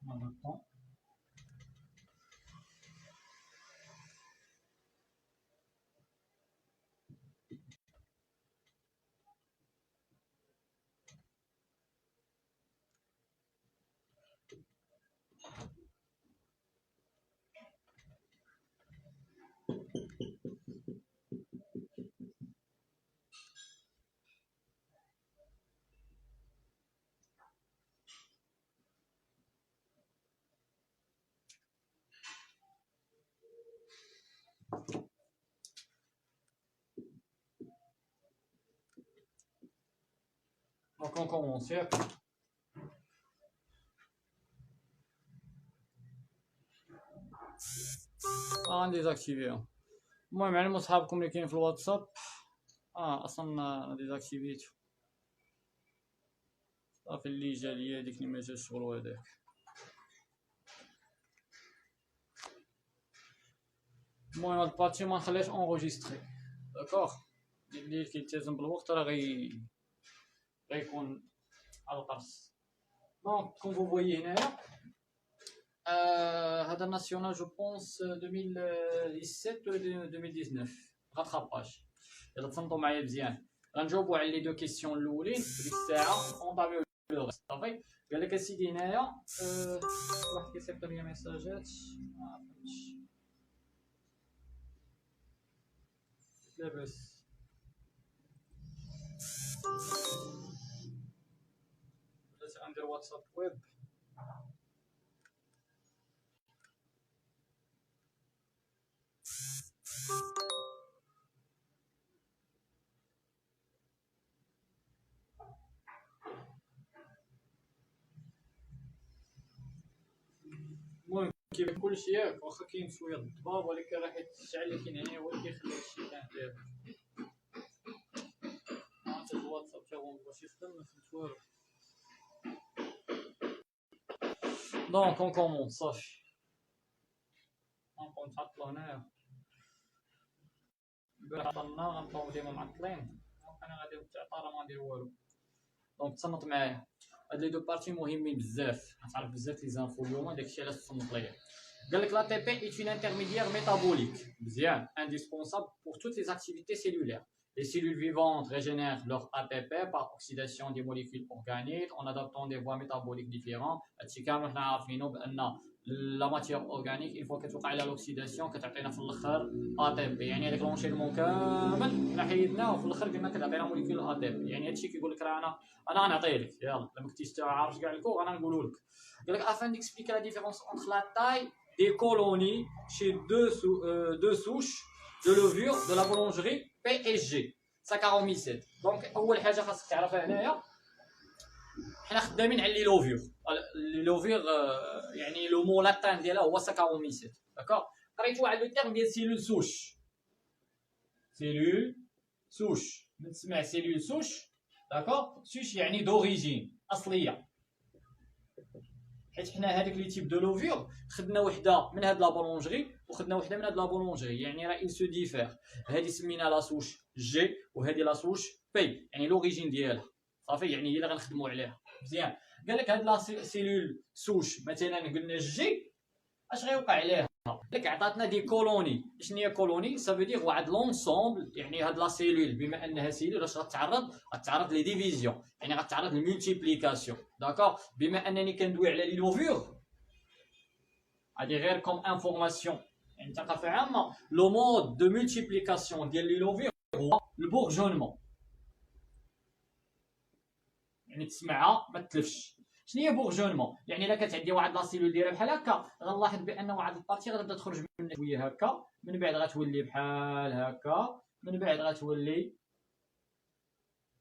On attend. Donc on commence. ديزاكتيفيهم. المهم علموا صحابكم اللي كاين في الواتساب اصلا ديزاكتيفيتو صافي. اللي جا ليا ديك اللي ما جاش شغل هذاك. المهم هاد البارتي ما نخليهاش اونغوجيستري داكوغ. اللي كيلتزم بالوقت راه غيكون على القرص. دونك كوم فو فويي هنايا هذا الناسيونال جو بونس 2017 ولا 2019 غاتخاباج. الا تصنتو معايا مزيان غنجاوبو على لي دو كيسيون الاولين ديك الساعه ونطابيو لو غيست صافي. قال لك اسيدي هنايا واحد كيصيفط ليا ميساجات ما فهمتش لاباس. بلاتي غندير واتساب ويب. المهم كيف كلشي ياك واخا كاين شويه الضباب ولكن راه حيت الشعل اللي كاين هنا هو اللي كيخلي هادشي كامل داير. عرفت الواتساب تا هو مبغاش يخدم ما فهمت والو. دونك اون كومون صافي غنبقاو نتعطلو هنايا. البارح عطلنا غنبقاو ديما معطلين. دونك انا غادي بالتعطله ما ندير والو. دونك تصنت معايا هاد لي دو بارتي مهمين بزاف. غتعرف بزاف لي زانفو اليوم داكشي علاش تصنت ليا. قال لك لا تي بي est une intermédiaire métabolique مزيان indispensable pour toutes les activités cellulaires. Les cellules vivantes régénèrent leur ATP par oxydation des molécules organiques en adaptant des voies métaboliques différentes. هادشي كامل حنا عارفينو بان لا ماتيير اورغانيك اون فوا كتوقع على الاكسيداسيون كتعطينا في الاخر ATP. يعني هذاك لونشينمون كامل حنا حيدناه وفي الاخر قلنا كتعطينا موليكول ATP. يعني هادشي كيقول لك راه انا غنعطيه لك يلاه الا ما كنتيش عارف كاع الكور انا نقولو لك. قال لك afin d'expliquer la différence entre la taille des colonies chez deux souches de levure de la boulangerie PSG Saccharomycete. دونك اول حاجه خاصك تعرفها هنايا حنا خدامين على لي لوفير. لي لوفير يعني لو مو لاتان ديالها هو ساكاروميسيت داكوغ. قريتو على لو تيرم ديال سيلول سوش. سيلول سوش من تسمع سيلول سوش داكوغ. سوش يعني دوريجين اصليه. حيت حنا هذيك لي تيب دو لوفيور خدنا وحده من هاد لابولونجري وخدنا وحده من هاد لابولونجري، يعني راه il se diffère. هادي سمينا لا سوش جي وهادي لا سوش بي، يعني لوريجين ديالها صافي، يعني هي اللي غنخدموا عليها مزيان. قال لك هاد لا سيلول سوش مثلا قلنا جي، اش غيوقع عليها؟ لك عطاتنا دي كولوني. شنو هي كولوني؟ سافو دير واحد لونسومبل، يعني هاد لا سيلول بما انها سيلول اش غتعرض لي ديفيزيون، يعني غتعرض للمولتيبليكاسيون. داكوغ، بما انني كندوي على لي لوفور هادي غير كوم انفورماسيون، يعني ثقافه عامه. لو مود دو مولتيبليكاسيون ديال لي لوفور هو البورجونمون، يعني تسمعها ما تلفش. شنو هي بورجونمون؟ يعني الا كانت عندي واحد لا سيلول دايره بحال هكا، غنلاحظ بان واحد البارتي غتبدا تخرج منها شويه هكا، من بعد غتولي بحال هكا، من بعد غتولي،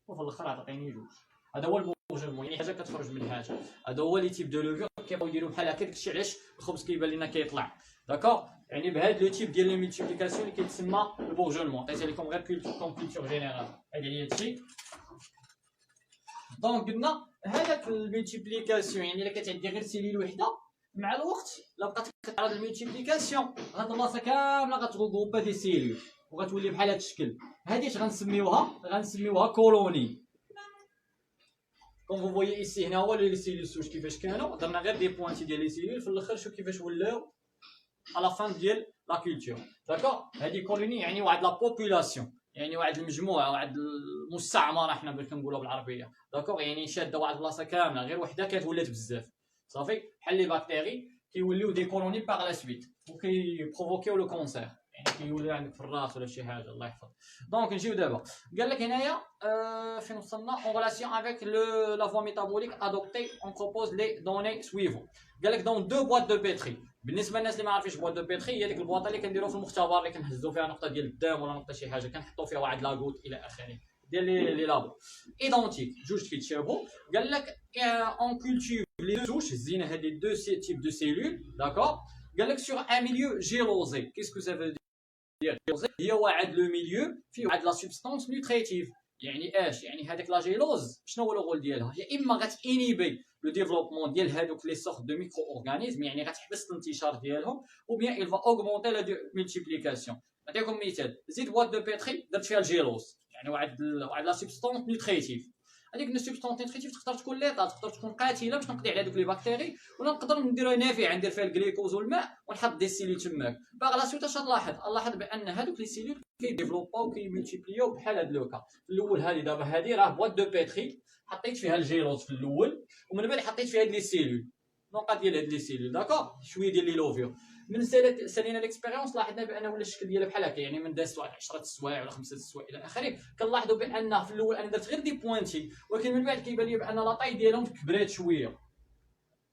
وفي الاخر غتعطيني جوج. هذا هو البورجونمون، يعني حاجه كتخرج من حاجه. هذا هو لي تيب دو لوفور كيبغيو يديروا بحال هكا. داكشي علاش الخبز كيبان لنا كيطلع. داكوغ، يعني بهذا لو تيب ديال لي مولتيبليكاسيون اللي كيتسمى البورجونمون. عطيت لكم غير كولتور جينيرال هذا هي هادشي. دونك قلنا هذاك الملتيبليكاسيون، يعني الا كانت عندي غير سيلول وحده، مع الوقت لا بقات كتعرض للملتيبليكاسيون غاد البلاصه كامله غتغوبا دي سيلول وغتولي بحال هذا الشكل. هذه اش غنسميوها كولوني. كون فو فويي ايسي هنا هو لي سيلول سوش كيفاش كانوا، درنا غير دي بوانتي ديال لي سيلول، في الاخر شوف كيفاش ولاو على فان ديال لا كولتور. داكوغ، هذه كولوني يعني واحد لا بوبولاسيون، يعني واحد المجموعه، واحد المستعمره حنا بغينا نقولوا بالعربيه. داكوغ، يعني شاده واحد البلاصه كامله غير وحده كانت ولات بزاف صافي، بحال لي باكتيري كيوليو دي كولوني باغ لا سويت وكيبروفوكيو لو كونسير، يعني كيولي عندك في الراس ولا شي حاجه الله يحفظ. دونك نجيو دابا، قال لك هنايا فين وصلنا؟ اون ريلاسيون افيك لا فوا ميتابوليك ادوبتي اون بروبوز لي دوني سويفون. قال لك دون دو بواط دو بيتري. بالنسبه للناس اللي ما عارفينش بواط دو بيتري، هي ديك البواطه اللي كنديروا في المختبر، اللي كنهزوا فيها نقطه ديال الدم ولا نقطه شي حاجه، كنحطوا فيها واحد لاغوت الى اخره ديال لي لابو ايدونتيك، جوج كيتشابهوا. قال لك اون كولتيف لي دو سوش، زينا هاد لي دو تيب دو سيلول. داكور، قال لك سور ان ميليو جيلوزي. كيسكو سافو دير جيلوزي؟ هي واحد لو ميليو فيه واحد لا سوبستانس نوتريتيف. يعني اش؟ يعني هذيك لا جيلوز شنو هو الغول ديالها؟ هي اما غتانيبي لو ديفلوبمون ديال هذوك لي سورت دو ميكرو اورغانيزم، يعني غتحبس الانتشار ديالهم، او بيان il va augmenter la multiplication. نعطيكم مثال، زيد بواط دو بيتري درت فيها الجيلوز، يعني واحد لا سوبستانس نوتريتيف. هذيك السوبستانس نوتريتيف تقدر تكون ليطال، تقدر تكون قاتله باش نقضي على دوك لي باكتيري، ولا نقدر نديرها نافعه، ندير فيها الجليكوز والماء ونحط دي سيلول تماك. باغ لا سويت اش نلاحظ بان هذوك لي سيلول كيديفلوباو كيمولتيبليو بحال هاد لوكا. في الاول هذه دابا هذه راه بواط دو بيتري، حطيت فيها الجيلوز في الاول، ومن بعد حطيت فيها هاد لي سيلول، نقط ديال هاد لي سيلول. داكور، شويه ديال لي لوفيو. من سالينا ليكسبيريونس لاحظنا بان ولا الشكل ديالها بحال هكا، يعني من دازت واحد 10 السوايع ولا 5 السوايع الى اخره. كنلاحظوا بان في الاول انا درت غير دي بوينتي، ولكن من بعد كيبان لي بان لاطاي ديالهم كبرات شويه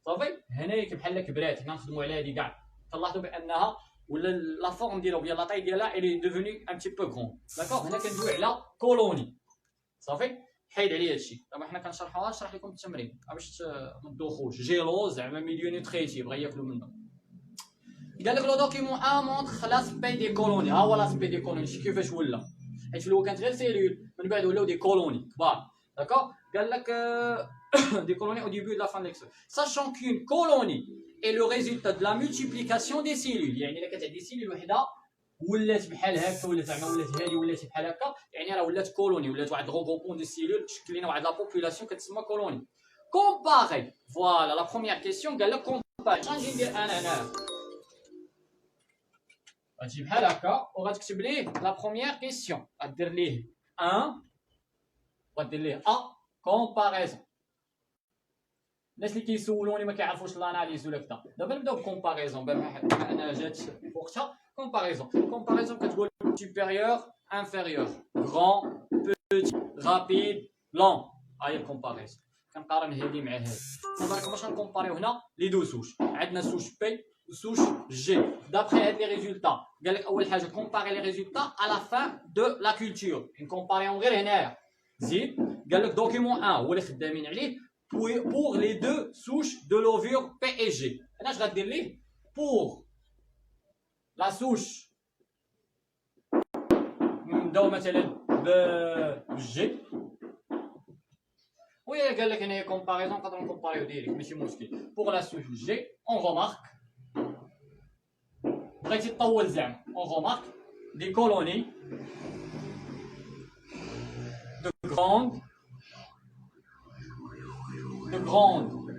صافي. هنايا كبحال كبرات، حنا نخدموا على هذه كاع، كنلاحظوا بانها ولا لا فورم ديالها ولا لاطاي ديالها الي ديفوني ان تي بو غون. داكوغ، هنا كندوي على كولوني صافي. حيد عليا هادشي دابا، حنا كنشرحوها، نشرح لكم التمرين باش ما تدوخوش. جيلوز زعما ميليو نوتريتيف بغا ياكلوا منه. قال لك لو دوكيمون مونطخ لاسبي دي كولوني. ها هو لاسبي دي كولوني، شتي كيفاش ولا، حيت في الاول كانت غير سيلول، من بعد ولاو دي كولوني كبار. داكوغ، قال لك des colonies au début et de la fin de l'expérience. Sachant qu'une colonie est le résultat de la multiplication des cellules. يعني الا كانت عندي سيلول وحده ولات بحال هكا، ولا زعما ولات هادي ولات بحال هكا، يعني راه ولات كولوني، ولات واحد غوغوبون دو سيلول تشكل لنا واحد لا بوبولاسيون كتسمى كولوني. كومباري، فوالا لا بروميير كيسيون. قال لك كومباري، غنجي ندير انا هنا، غتجي بحال هكا وغتكتب ليه لا بروميير كيسيون، غدير ليه 1 وغدير ليه كومباريزون. الناس اللي كيسولوني ما كيعرفوش لاناليز ولا كذا، دابا نبداو بكومباريزون بما انا جات وقتها. كومباريزون كتقول سوبيريور انفيريور، غران بوتي رابيد لون. هاهي الكومباريزون، كنقارن هادي مع هادي. نظركم واش غنكومباريو هنا لي دو سوش، عندنا سوش بي وسوش جي. دابخي هاد لي ريزولتا قال لك اول حاجه كومباري لي ريزولتا على لا فان دو لا كولتور، نكومباريون غير هنايا. زيد قال لك دوكيمون 1 هو اللي خدامين عليه pour les deux souches de l'ovure P et G. هنا اش غدير ليه؟ pour la souche نبداو مثلا ب G، Oui, قال لك هنا comparaison نقدروا نكومباريو ديريكت ماشي مشكل. Pour la souche G, on remarque بغيتي تطول زعما on remarque des colonies de grande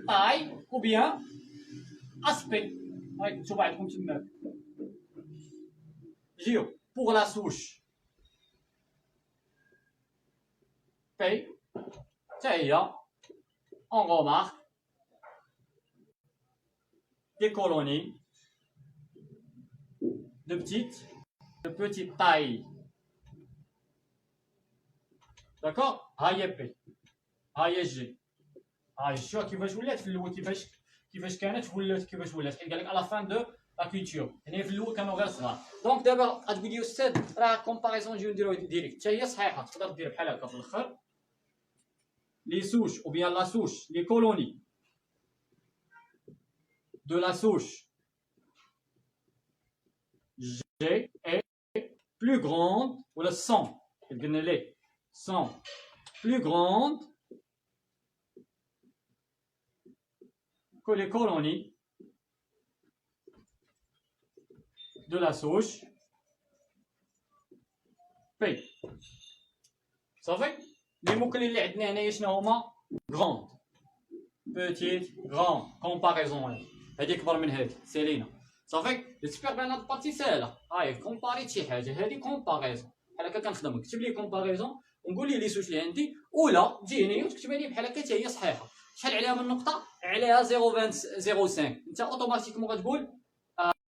taille ou bien aspect. هاي مكتوب عندكم تماك. جيو pour la souche P حتى هي on remarque des colonies de petite taille. D'accord. ها هي بي ها هي جي. ها شوف كيفاش ولات في الاول كيفاش كانت ولات كيفاش ولات حيت قال لك على فان دو لا كولتور. هنا في الاول كانوا غير صغار. دونك دابا غتقول لي استاذ راه كومباريزون نجيو نديروها ديريكت حتى هي صحيحه. تقدر دير بحال هكا في الاخر les souches ou bien la souche, les colonies de la souche G est plus grande, ou le sont plus grandes que les colonies de la souche P. صافي les mots-clés اللي عندنا هنايا شنو هما grande petite grand comparaison هذه اكبر من هذه سالينا صافي جيسبيغ بان هاد البارتي ساهله هاي كومباريت شي حاجه هذه كومباريزون بحال هكا كنخدم كتب لي كومباريزون ونقول لي سوش اللي عندي ولا تجي هنايا وتكتبها لي بحال هكا حتى هي صحيحه شحال عليها من نقطه عليها 0.05 انت اوتوماتيكمون غتقول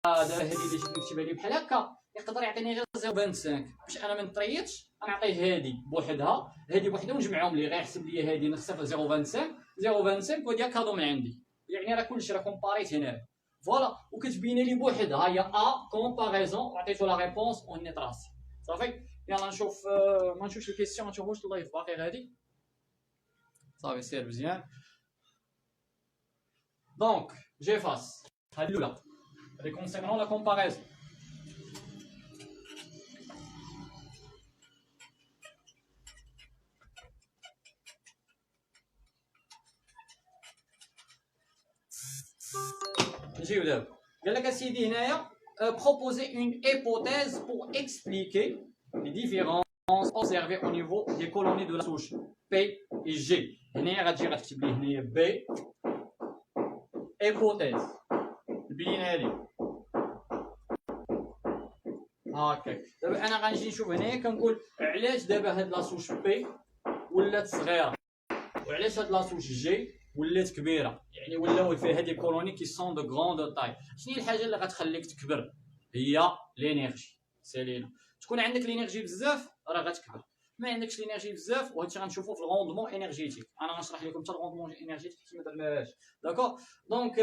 دابا هذه اللي جيت نكتبها لي بحال هكا يقدر يعطيني غير 0.5 باش انا ما نطريتش غنعطيه هذه بوحدها هذه بوحدها ونجمعهم لي غيحسب لي هذه نقصها في 0.5 وديها كادو من عندي يعني راه كلشي راه كومباريت هنا فوالا وكتبين لي بوحدها هي ا كومباريزون وعطيتو لا ريبونس ونيت راسي صافي يلا نشوف ما نشوفش الكيستيون نشوف واش اللايف باقي غادي صافي سير مزيان دونك جيفاس هذه الاولى هذه كونسيرنون لا كومباريزون نجيو دابا قال لك اسيدي هنايا proposer une hypothèse pour expliquer les différences observées au niveau des colonies de la souche P et G. هنايا غتجي غتكتب لي هنايا B hypothèse بين هذه هاكاك دابا انا غنجي نشوف هنايا كنقول علاش دابا هاد لا سوش بي ولات صغيره وعلاش هاد لا سوش جي ولات كبيره يعني ولاو فيها هادي كولوني كي سون دو غروند طاي شنو هي الحاجه اللي غتخليك تكبر هي لينيرجي سالينا تكون عندك لينيرجي بزاف راه غتكبر ما عندكش لينيرجي بزاف وهادشي غنشوفو في الروندمون انرجيتيك انا غنشرح لكم حتى الروندمون انرجيتيك كي ما درناهاش داكور دونك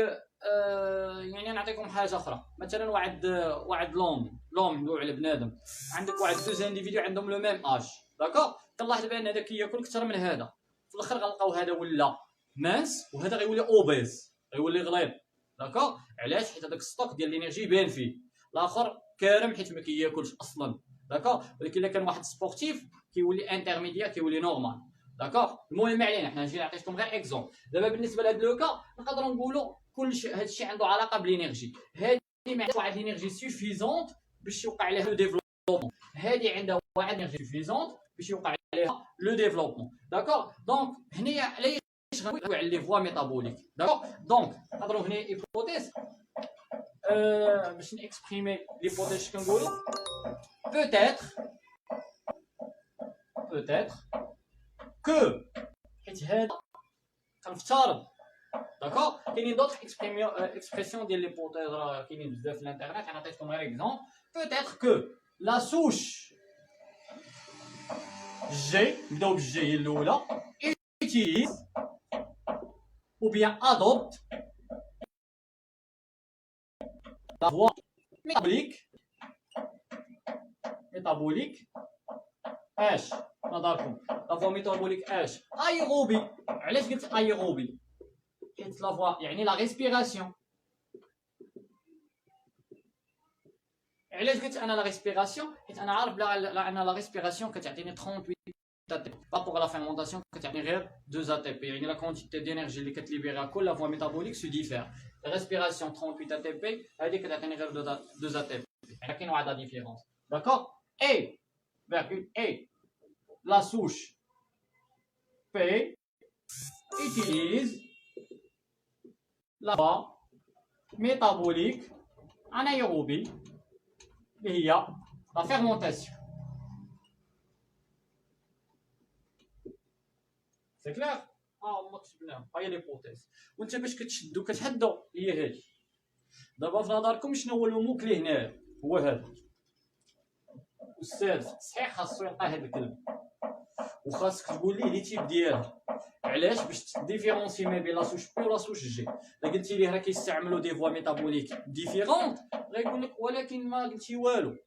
يعني نعطيكم حاجه اخرى مثلا واحد لوم ندويو على بنادم عندك واحد دوز انديفيديو عندهم لو ميم اج داكور كنلاحظ بان هذا كياكل اكثر من هذا في الاخر غنلقاو هذا ولا ماس وهذا غيولي اوبيز غيولي غليظ داكور علاش حيت هذاك الستوك ديال الانرجي بان فيه الاخر كارم حيت ما كياكلش اصلا داكور ولكن الا كان واحد سبورتيف كيولي انترميديير كيولي نورمال داكور المهم ما علينا حنا نجي نعطيكم غير اكزومبل دابا بالنسبه لهاد لوكا نقدروا نقولوا كلشي هادشي عنده علاقه بالانرجي هادي ما عندها واحد الانرجي سوفيزونت باش يوقع لها لو ديفلوبمون هادي عندها واحد الانرجي سوفيزونت باش يوقع لها لو ديفلوبمون داكور دونك هنايا علاش غنقولوا على لي فوا ميتابوليك داكور دونك نقدروا هنا ايبوتيز باش نيكسبريمي ليبوتيز كنقولوا peut-être que حيت هذا كنفترض داكور كاينين دوطخ اكسبرسيون ديال ليبوتيز راه كاينين بزاف في الانترنت انا عطيتكم غير اكزومبل peut-être que la souche G نبداو بالجي هي الاولى utilise ou bien adopte la voie métabolique اش نظركم لا فوا ميتابوليك اش ايروبي علاش قلت ايروبي حيت لا فوا يعني لا ريسبيراسيون علاش قلت انا لا ريسبيراسيون حيت انا عارف بلا ان لا ريسبيراسيون كتعطيني 38 ATP. Pour la fermentation, كتعطي غير 2 ATP. يعني la quantité d'énergie اللي كتليبيرا كل la voie métabolique se diffère. La respiration 38 ATP, هذه كتعطيني غير 2 ATP. يعني كاين واحد la différence. D'accord? Et, virgule, et, la souche P utilise la voie métabolique anaérobie اللي هي la fermentation. سي كلير؟ هما كتبناهم، ها هي ليبوتيز، وانت باش كتشدو كتحدو هي هادي. دابا في نظركم شنو هو لو موكلي هنايا؟ هو هذا. أستاذ صحيح خاصو يلقى هاد الكلمة، وخاصك تقول ليه لي تيب ديالها. علاش؟ باش تديفيرونسي ما بين لا سوش بي ولا سوش جي. إلا قلتي ليه راه كيستعملوا دي فوا ميتابوليك ديفيرونت غيقول لك ولكن ما قلتي والو.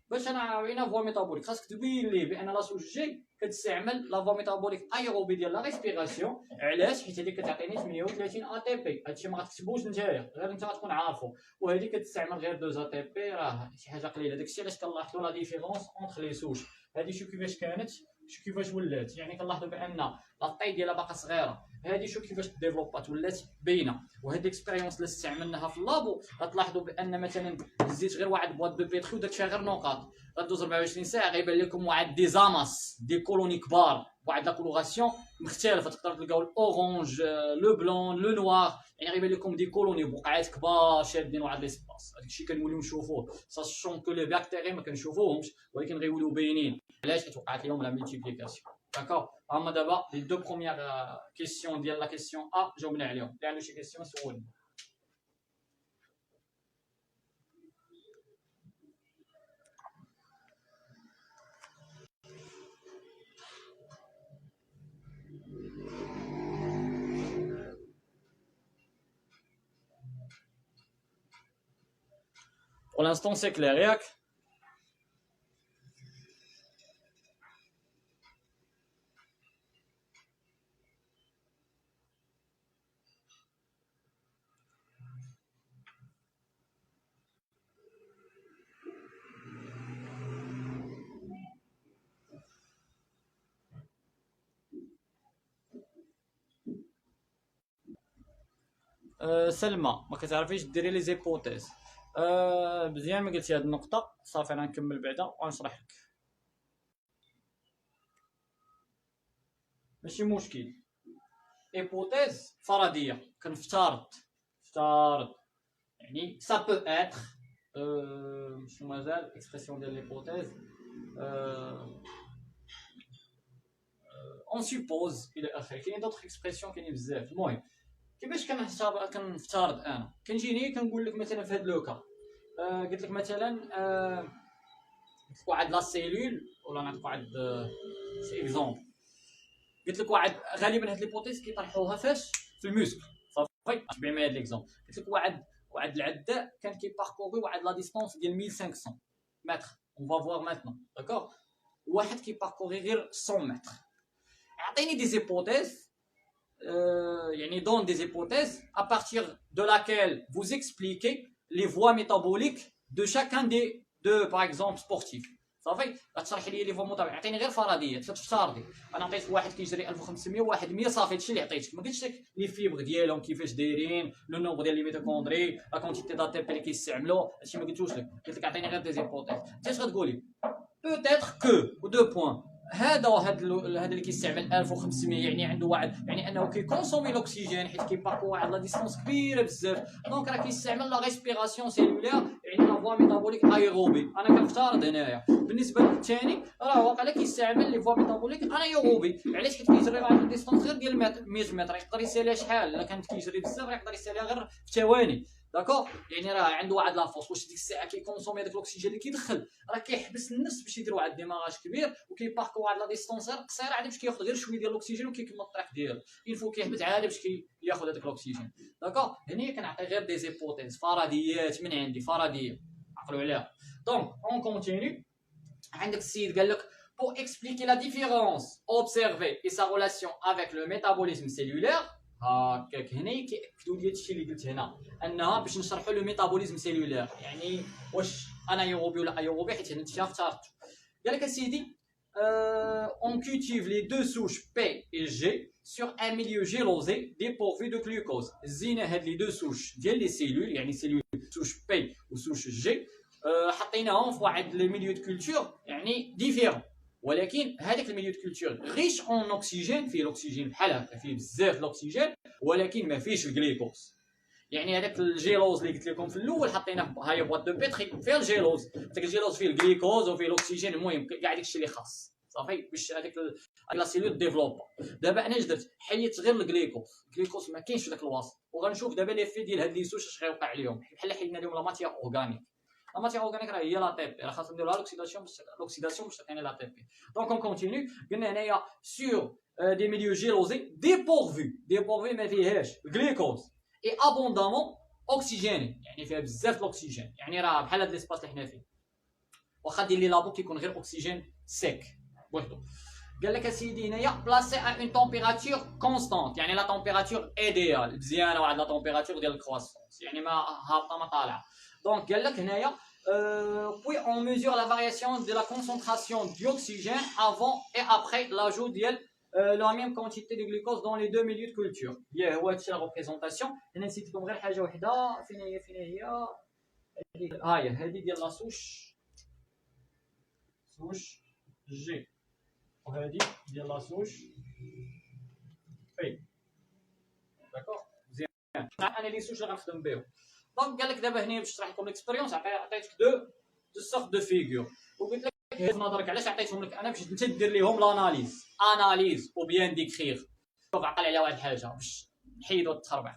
باش انا عارفين فوا ميتابوليك خاصك تبين ليه بان لا سوش جي كتستعمل لا فوا ميتابوليك ايروبي ديال لا ريسبيراسيون. علاش؟ حيت هذيك كتعطيني 38 ا تي بي. هادشي ما غتكتبوش نتايا، غير انت غتكون عارفو. وهذه كتستعمل غير 2 ا تي بي، راه شي حاجه قليله. داكشي علاش كنلاحظوا لا ديفيرونس اونتر لي سوش. هادي شوف كيفاش كانت، شوف كيفاش ولات. يعني كنلاحظوا بان لا طاي ديالها باقا صغيره، هادي شوف كيفاش ديفلوبات ولات باينه. وهاد الاكسبيريونس اللي استعملناها في اللابو غتلاحظوا بان مثلا هزيت غير واحد بواط دو بيتري ودرت فيها غير نقاط، غدوز 24 ساعه غيبان لكم واحد دي زاماس دي كولوني كبار بواحد لا كولوراسيون مختلفه. تقدر تلقاو الاورانج، لو بلون، لو نوار. يعني غيبان لكم دي كولوني بقعات كبار شادين واحد ليسباس. هادشي كنوليو نشوفوه ساشون كو لي باكتيري ما كنشوفوهمش، ولكن غيوليو باينين. علاش؟ حيت وقعت لهم لا ملتيبليكاسيون. داكور. هما دابا لي دو بروميير كيسيون ديال لا كيسيون ا جاوبنا عليهم. اللي عنده شي كيسيون سولني. Pour l'instant, c'est clair, ياك؟ سلمى ما كتعرفيش ديري لي زيبوتيز. مزيان ما قلتي هاد النقطة، صافي انا نكمل بعدا ونشرح لك. ماشي مشكل. ايبوتيز فرضية كنفترض، يعني سا بو اتر. شنو مازال اكسبرسيون ديال ليبوتيز؟ اون سوبوز الى اخره. كاينين دوطخ اكسبرسيون كاينين بزاف. المهم كيفاش كنفترض انا؟ كنجيني كنقول لك مثلا في هاد لوكا قلت لك مثلا قلت لك واحد لا سيلول، ولا نعطيك واحد شي اكزومبل. قلت لك واحد غالبا هاد ليبوتيز كيطرحوها فاش؟ في الموسكل. صافي تبع معايا هاد ليكزومبل. قلت لك واحد العداء كان كيباركوري واحد لا ديستونس ديال 1500 متر. اون فا فوار ماتنون. داكور. واحد كيباركوري غير 100 متر. عطيني دي زيبوتيز. يعني donne des hypothèses à partir de laquelle vous expliquez les voies métaboliques de chacun des deux, par exemple, sportifs. صافي غتشرح لي لي فوا متابعه. عطيني غير فرضيات كتفترضي. انا عطيتك واحد كيجري 1500 وواحد 100 صافي هادشي اللي عطيتك. ما قلتش لك لي فيبر ديالهم كيفاش دايرين، لو نومبر ديال لي ميتوكوندري، لا كونتيتي دا تي بي اللي كيستعملوا. هادشي ما قلتوش لك. قلت لك عطيني غير دي زيبوتيز. انت اش غتقولي؟ بوتيتر كو دو بوين. هذا اللي كيستعمل 1500 يعني عنده واحد، يعني انه كيكونسومي الاكسجين حيت كيباركو واحد لا ديستونس كبيره بزاف. دونك راه كيستعمل لا ريسبيراسيون سيلولير، يعني لا فوا ميتابوليك ايروبي. انا كنفترض هنايا. بالنسبه للثاني راه واقيلا كيستعمل لي فوا ميتابوليك انايروبي. علاش؟ حيت كيجري واحد ديستونس غير ديال 100 متر. يقدر يساليها شحال؟ الا كانت كيجري بزاف راه يقدر يساليها غير في ثواني. داكوغ. يعني راه عنده واحد لافورس. واش ديك الساعه كيكونسومي هذاك الاكسجين اللي كيدخل، راه كيحبس النفس باش يدير واحد الديماراج كبير، وكيباركو واحد لا ديستونس قصيره عاد باش كياخذ غير شويه ديال الاكسجين وكيكمل الطريق ديالو. ينفو كيهبط عاد باش كياخذ هذاك الاكسجين. داكوغ. هنا كنعطي غير دي زيبوتيز فرضيات من عندي، فرضيه عقلوا عليها. دونك اون كونتينيو. عندك السيد قال لك pour expliquer la différence observée et sa relation avec le métabolisme cellulaire. هكاك هنا كيأكدوا لي هادشي اللي قلت هنا، انها باش نشرحوا لو ميتابوليزم سيلولير، يعني واش انايروبي ولا ايروبي، حيت هنا انت اخترت. قال لك اسيدي on cultive les deux souches P et G sur un milieu gélosé dépourvu de glucose. زينا هاد les deux souches ديال les cellules يعني cellules souche P ou souche G حطيناهم في واحد le milieu de culture يعني différent. ولكن هذاك الميليو دو كولتور ريش اون اوكسيجين، فيه الاكسجين بحال هكا، فيه بزاف الاكسجين ولكن ما فيهش الجليكوز. يعني هذاك الجيلوز اللي قلت لكم في الاول حطيناه هاي بواط دو بيتري فيه الجيلوز، داك الجيلوز فيه الجليكوز وفيه الاكسجين، المهم كاع داكشي اللي خاص صافي باش هذاك لا سيلول ديفلوب. دابا انا اش درت؟ حيدت غير الجليكوز ما كاينش في داك الوسط، وغنشوف دابا لي في ديال هاد لي سوش اش غيوقع عليهم بحال حيدنا لهم لا ماتيير اورغانيك. La matière organique هي لا تي بي، راه خاصنا نديرو l'oxydation باش تعطينا لا تي بي. دونك اون كونتينيو. قلنا هنايا سور دي ميليو جيلوزي ديبورفي ما فيهاش الجليكوز اي ابوندامون اوكسيجيني، يعني فيها بزاف الاكسجين، يعني راه بحال هاد ليسباس اللي حنا فيه. واخا دير لي لابو كيكون غير اكسجين سيك بوحدو. قال لك اسيدي هنايا بلاسي ا اون تمبيراتور كونستانت، يعني لا تمبيراتور ايديال مزيانه، واحد لا تمبيراتور ديال الكرواسونس، يعني ما هابطه ما طالعه. Donc, puis on mesure la variation de la concentration d'oxygène avant et après l'ajout de la même quantité de glucose dans les deux milieux de culture. هي هو هادشي لا ريبريزونطاسيون. انا نسيت لكم غير حاجه وحده، فين هي ها هي هذه ديال لا سوش جي، وهذه ديال لا سوش بي. داكور مزيان. انا لي سوش اللي غنخدم بهم. دونك قال لك دابا هنا باش نشرح لكم ليكسبيريونس عطيتك دو سورت دو فيغور، وقلت لك في نظرك علاش عطيتهم لك انا باش انت دير ليهم اناليز او بيان ديكريغ. شوف عقل على واحد الحاجه باش نحيدوا التخربيق.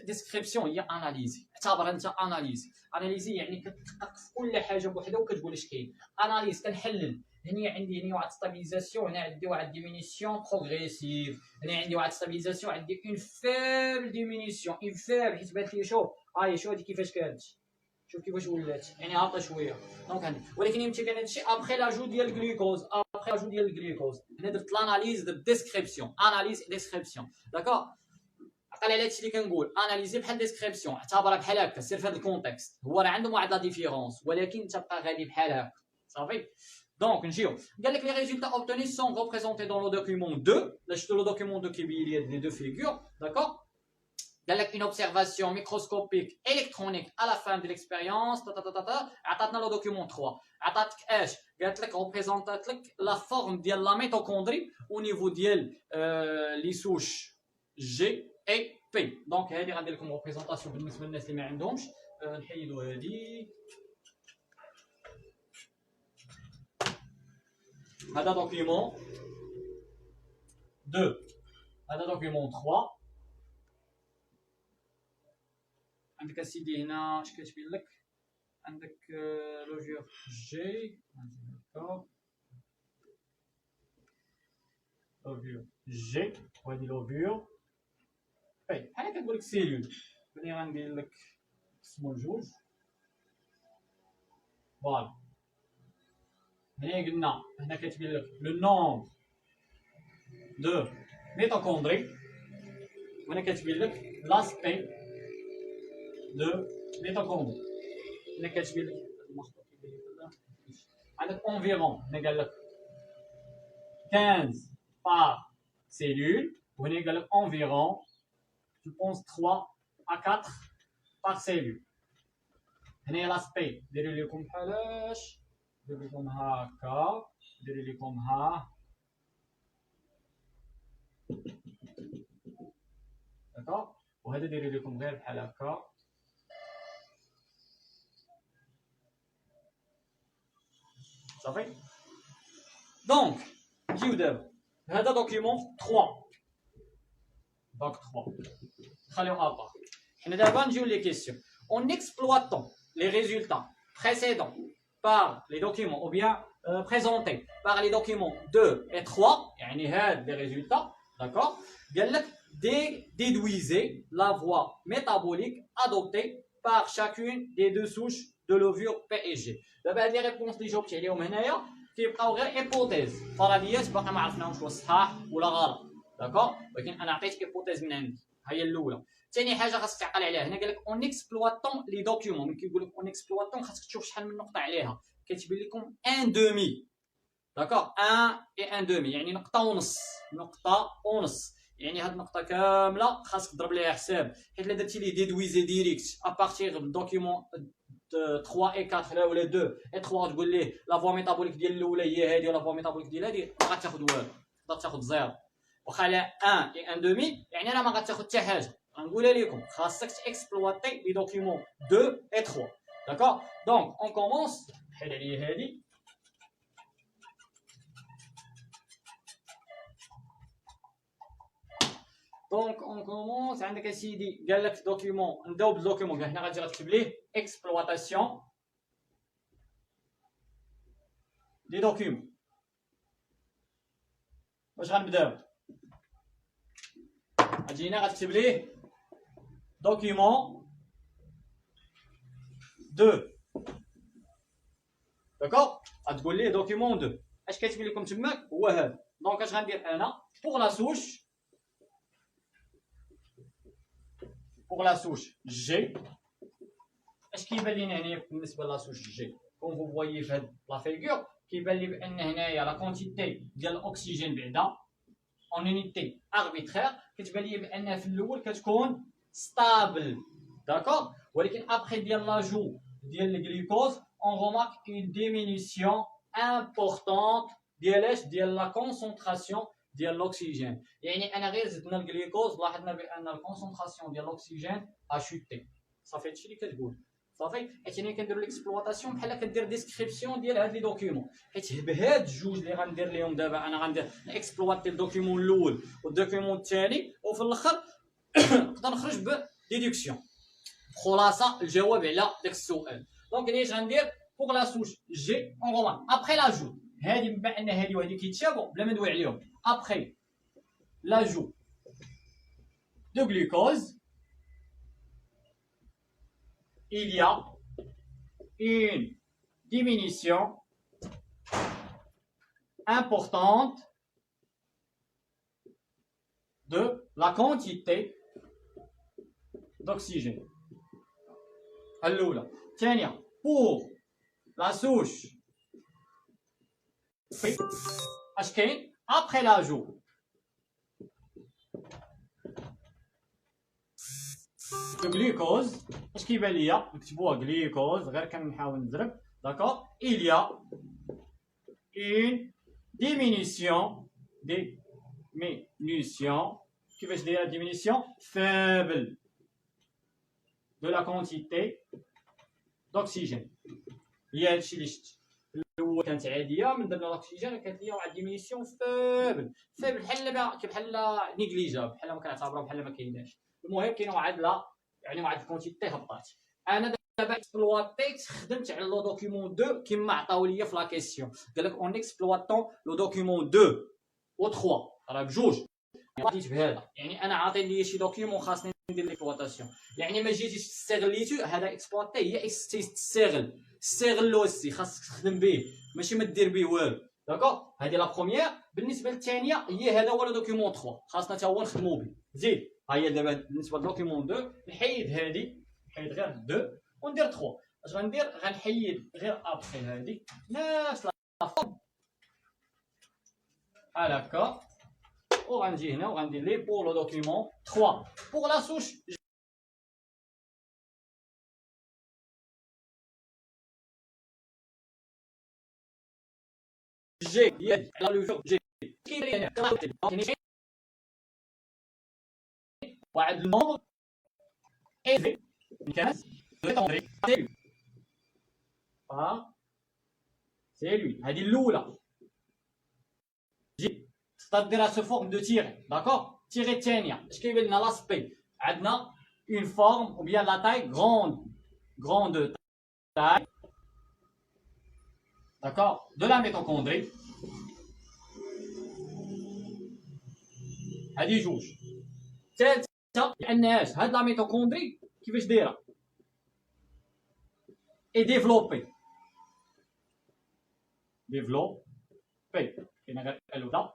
ديسكريبسيون هي اناليزي، اعتبر انت اناليزي يعني كتدقق في كل حاجه بوحدها وكتقول اش كاين. اناليز كنحلل، هنا عندي هنا واحد ستابيليزاسيون، هنا عندي واحد ديمينيسيون بروغريسيف، هنا عندي واحد ستابيليزاسيون، عندي اون فيبل ديمينيسيون، اون فيبل حيت بانت لي شوف شوف هادي كيفاش كانت، شوف كيفاش ولات يعني هابطه شويه. دونك عندي ولكن يمكن كان هادشي ابخي لاجو ديال الجلوكوز، هنا درت لاناليز درت ديسكريبسيون، اناليز ديسكريبسيون. داكور عقل على هادشي اللي كنقول، اناليزي بحال ديسكريبسيون، اعتبرها بحال هكا، سير في هذا الكونتكست، هو راه عندهم واحد لا ديفيرونس ولكن تبقى غادي بحال هكا صافي. دونك نجيو قال لك لي ريزولتا اوبتونيس سون ريبريزونتي دون لو دوكيومون 2. لا شفتوا لو دوكيومون 2 كيبين لي لي دو فيغور. داكور قال لك une observation microscopique électronique à la fin de l'expérience. عطاتنا لو دوكيومون 3. عطاتك اش؟ قالت لك ريبريزونطات لك لا فورم ديال لا ميتوكوندري او نيفو ديال لي سوش جي اي بي. دونك هذه غندير لكم ريبريزونطاسيون بالنسبه للناس اللي ما عندهمش. نحيدوا هذه. هذا دوكيومون 2، هذا دوكيومون 3. عندك اسيدي هنا اش كتبين لك؟ عندك لوفيور جي، لوفيور جي وهادي لوفيور بي. بحال كتقول لك سيلول، ملي غندير لك نقسمو لجوج فوالا. هنا قلنا هنا كتبين لك لو نومبر دو ميتوكوندري، وهنا كتبين لك لاسبي دو ميتوكوندري. هنا كتبين لك عندك انفيرون، هنا قال لك 15 par cellule، وهنا قال لك انفيرون je pense 3 à 4 par cellule. هنا لاسبي ديروا لكم بحالاش، ديروا لكم هكا، ديروا لكم ها داكوغ، وهذا ديروا لكم غير بحال هكا. صافي. دونك نجيو دابا هذا دوكيومون 3. دونك 3 خليو ابار. حنا دابا نجيو لي كيسيون en exploitant les résultats précédents par les documents ou bien présentés par les documents 2 et 3 يعني هاد les résultats. d'accord. قال لك déduisez la voie métabolique adoptée par chacune des deux souches de levure P et G. دابا هاد لي ريبونس اللي جاوبتي عليهم هنايا كيبقاو غير ايبوتيز، فرضيات باقي ما عرفناهمش واش صحاح ولا غلط. داكوغ. ولكن انا عطيتك ايبوتيز من عندي، ها هي الاولى. ثاني حاجه خاصك تعقل عليها، هنا قال لك اون اكسبلواتون لي دوكيومون. ملي كيقول لك اون اكسبلواتون خاصك تشوف شحال من نقطه عليها، كتبين لكم ان دومي. داكوغ 1 et 1 demi يعني نقطة ونص يعني هاد النقطة كاملة خاصك تضرب ليها حساب حيت الا درتي ليه ديدويزي ديريكت ابارتيغ من دوكيومون 3 et 4 لا ولا 2 et 3 تقول ليه لا فوا ميتابوليك ديال الاولى هي هادي ولا فوا ميتابوليك ديال هادي ما غاتاخذ والو تقدر تاخذ زيرو واخا على 1 et 1 demi يعني راه ما غاتاخذ حتى حاجة غنقولها لكم خاصك تاكسبلواتي لي دوكيومون 2 et 3 داكوغ دونك اون كومونس حيد عليا هادي دونك اون كومونس عندك اسيدي قال لك دوكيومون نبداو بالدوكيومون هنا غادي تكتب ليه اكسبلواتاسيون دي دوكيومون واش غنبداو غادي هنا غتكتب ليه دوكيومون 2 داكوغ غتقول ليه دوكيومون 2 اش كيتبين لكم تماك هو هذا دونك اش غندير انا بوغ لا سوش pour la souche G اش كيبان لينا هنايا بالنسبه لا سوش G كون فو فوايي في هاد لا فيغور كيبان لي بان هنايا لا كونتيتي ديال الاكسجين بعدا اون يونيتي اربيترير كتبان لي بانها في الاول كتكون ستابل داكوغ ولكن ابخي ديال لاجو ديال الجلوكوز اون رومارك اون ديمينيسيون امبورطونت ديال لا كونسونطراسيون ديال الاكسجين يعني انا غير زدنا الجلوكوز لاحظنا بان الكونسونطراسيون ديال الاكسجين اشوتي صافي هادشي اللي كتقول صافي حيت انا كندير ليكسبلوطاسيون بحال كدير ديسكريبسيون ديال هاد لي دوكيومون حيت بهاد جوج اللي غندير ليهم دابا انا غندير اكسبلواتي الدوكيومون الاول والدوكيومون الثاني وفي الاخر نقدر نخرج بديدكسيون خلاصه الجواب على داك السؤال دونك انا اش غندير فوق لا سوش جي اون رومان ابخي لاجو هادي بما ان هادي وهادي كيتشابهوا بلا ما ندوي عليهم ابخي لاجو دو glucose il y a une diminution importante de la quantité d'oxygène. الأولى. الثانية pour la souche اش كاين après l'ajout glucose اش كيبان ليا نكتبوها glucose غير كنحاول نضرب داكوغ il y a une diminution كيفاش دايره diminution faible de la quantité d'oxygène هي هادشي اللي شفت الاول كانت عاديه من درنا الاكسجين كانت ليا واحد ديمينيسيون فابل بحال نيجليجا بحال ما كنعتبروها بحال ما كايناش المهم كاينه واحد يعني واحد الكونتيتي هبطات انا دابا اكسبلواتيت خدمت على لو دوكيومون 2 كما عطاو ليا في لا كيسيون قال لك اون اكسبلواتون لو دوكيومون 2 و 3 راه بجوج بديت بهذا يعني انا عاطي ليا شي دوكيومون خاصني ندير ليكسبلوطاسيون يعني ما جيتيش تستغليتو هذا اكسبلواتي هي تستغلو السي خاصك تخدم به ماشي ما دير به والو داكوغ هذه لا بروميير بالنسبه للثانيه هي هذا هو لو دوكيومون 3 خاصنا حتى هو نخدمو به زيد ها هي دابا بالنسبه لدوكيومون 2 نحيد هذه نحيد غير 2 وندير 3 اش غندير غنحيد غير ابخي هذه نفس لا فورم هكا وغنجي هنا وغندير لي بور لو دوكيومون 3 بور لا سوش جي هي على لو جي كاين واحد النومبر ايفي كان ديتوندري سي لوي هذه الاولى جي تقدر ديرها سو فورم دو تيري داكوغ تيري الثانيه اش كيبان لنا لاسبي عندنا اون فورم او بيان لا تاي غروند تاي داكوغ دو لا ميتوكوندري هذه جوج ثالثه لانهاش هاد لا ميتوكوندري كيفاش دايره اي ديفلوبي كاينه غير الاولى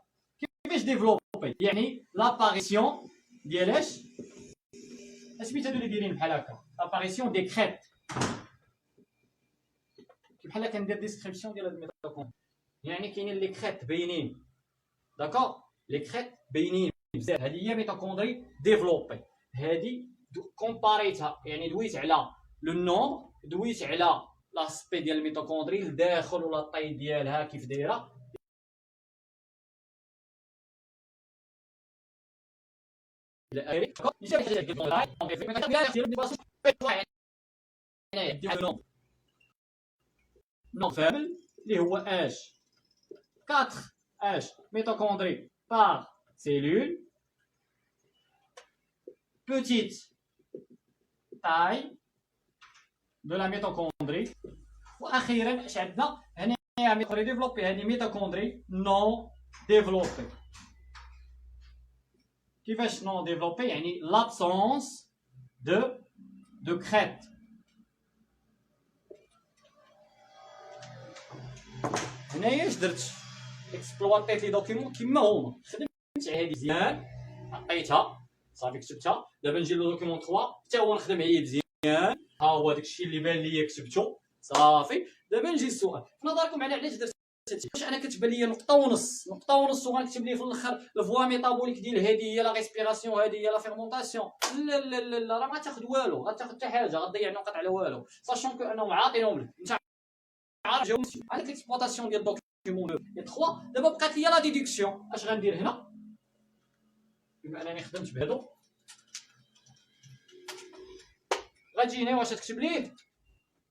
كيفاش ديفلوبي يعني لاباريسيون ديال اش سميتها هادو اللي دايرين بحال هكا لاباريسيون دي كريت بحال كندير ديسكريبسيون ديال هاد الميتوكوندري يعني كاينين لي كريت باينين. داكوغ، لي كريت باينين بزاف. هذه هي ميتوكوندري ديفلوبي. هذه كومباريتها، يعني دويت على لو نوم، دويت على لاسبي ديال الميتوكوندري الداخل ولا الطي ديالها كيف دايره. نون فابل اللي هو اش 4 اش ميتوكوندري بار سيلول، petite taille de la mitochondrie. واخيرا اش عندنا هنا؟ ميتوكوندري ديفلوبي. هذه ميتوكوندري نون ديفلوبي. كيفاش نون ديفلوبي؟ يعني l'absence de crête. هنايا اش درت؟ اكسبلواتيت لي دوكيمون كيما هما، خدمت عليه مزيان، عطيتها صافي كتبتها. دابا نجي لو دوكيمون 3 حتى هو نخدم عليه مزيان، ها هو داكشي اللي بان ليا كتبتو صافي. دابا نجي للسؤال، نظركم على علاش درت هادشي؟ واش انا كتبان ليا نقطه ونص وغنكتب ليه في الاخر الفوا ميتابوليك ديال هذه هي لا ريسبيراسيون، هذه هي لا فيرمونطاسيون؟ لا لا لا لا، راه ما تاخذ والو، غتاخذ حتى حاجه، غتضيع نقط على والو. ساشون كو انهم عاطينهم لك، انت عارف جاوبتي هذيك ليكسبلوطاسيون ديال دوكيمون 2 و 3. دابا بقات لي لا ديدكسيون. اش غندير هنا؟ بما انني خدمت بهادو، غتجي هنا واش تكتب ليه؟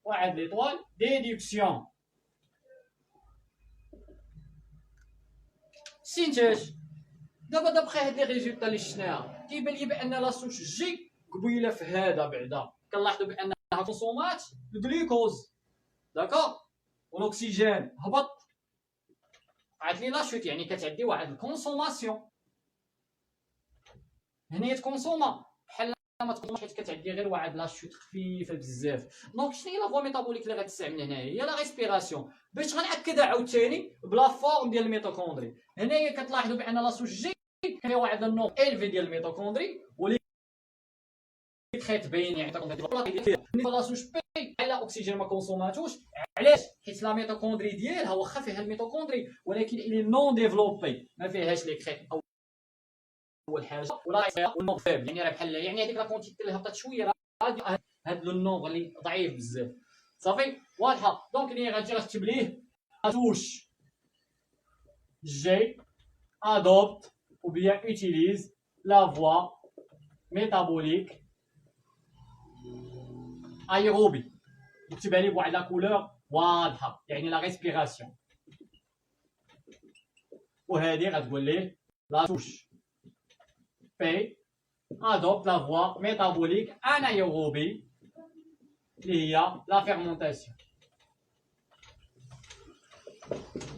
واحد ليطوال ديدكسيون سينتاج. دابا دابخي هاد لي ريزولطا اللي شفناها كيبان لي بان لا سوش جي قبيله في هذا بعدا كنلاحظوا بانها كونسومات الجلوكوز، داكوغ، والاكسجين هبط، عاد لي لا شوت، يعني كتعدي واحد الكونسوماسيون. هنا تكونسوما بحال ما تكونش، حيت كتعدي غير واحد لا شوت خفيفه بزاف. دونك شنو هي لا فوا ميتابوليك اللي غتستعمل هنايا؟ هي لا ريسبيراسيون. باش غنأكدها عاوتاني بلا فورم ديال الميتوكوندري، هنايا كتلاحظوا بان لا سوش جي كاين واحد النوم الفي ديال الميتوكوندري، ولي كريت باين يعني لا سوش بي على اكسجين ما كونسوماتوش. علاش؟ حيت لا ميتوكوندري ديالها واخا فيها الميتوكوندري ولكن الي نون ديفلوبي، ما فيهاش لي كريت اول حاجه، ولا والنوغ فيبل، يعني راه بحال يعني هذيك لا كونتيتي اللي هبطت شويه، راه هاد النوغ اللي ضعيف بزاف صافي واضحه. دونك اللي غتجي غتكتب ليه اتوش جي adopte ou bien utilise la voie métabolique aérobie. نكتبها لي بواحد لا كولور واضحه، يعني لا ريسبيراسيون. وهذه غتقول ليه لا توش بي adopte la voie métabolique anaérobie اللي هي لا فيرمونطاسيون.